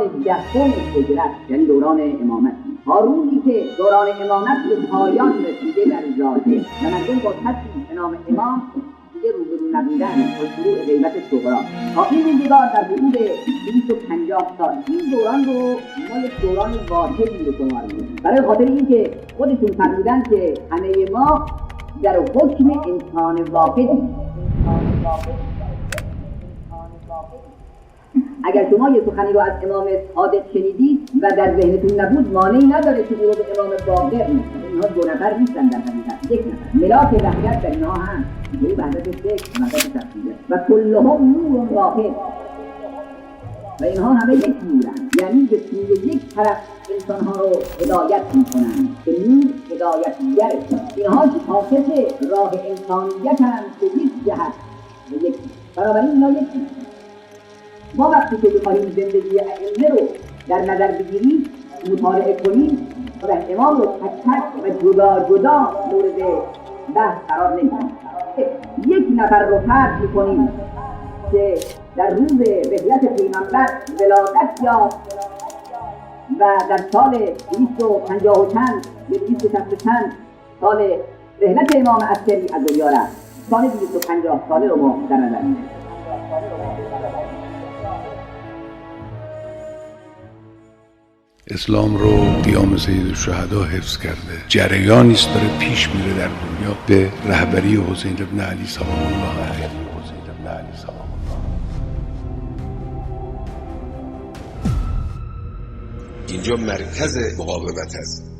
10 هجرت، یعنی دوران امامت، تا روزی که دوران امامت به پایان رسیده در ظاهر و مردم با کسی به نام امام دیگه روبرو نبودن تا شروع غیبت صغرا، تا این روزگار در حدود 250 سال این دوران رو ما یک دوران واحدی رو شمار می‌کنیم، برای خاطر اینکه خودشون فرمودن که همه ما در حکم انسان واحدی. اگر شما یه سخنی رو از امام صادق شنیدید و در ذهنتون نبود، مانعی نداره که او رو به امام باقر نسبت. اینها 2 نفر نیستن، در حقیقت 1 نفر. ملاک وحدت در اینها هست، او وحدت فکر، وحدت شخصیت و کلهم نور واحد و اینها همه یک نورن، یعنی به سوی یک طرف انسانها رو هدایت میکنن که نور هدایتگره. اینها حافظ راه انسانیت هم به یک جهت به یک، بنابراین اینها یکی. ما وقتی که بخواهیم زندگی ائمه رو در نظر بگیریم، مطالعه کنیم و امام رو تک تک و جدا جدا مورد بحث قرار نمیدیم. 1 نفر رو فرض میکنیم که در روز رحلت پیغمبر ولادت یافت و در سال 250 و چند یا 260 چند سال رحلت امام عسکری از دنیا رفت. سال 250 ساله رو ما در نظر میگیریم. اسلام رو قیام سید الشهدا حفظ کرده، جریانی است داره پیش میره در دنیا به رهبری حسین بن علی سلام الله علیه. اینجا مرکز مقاومت است.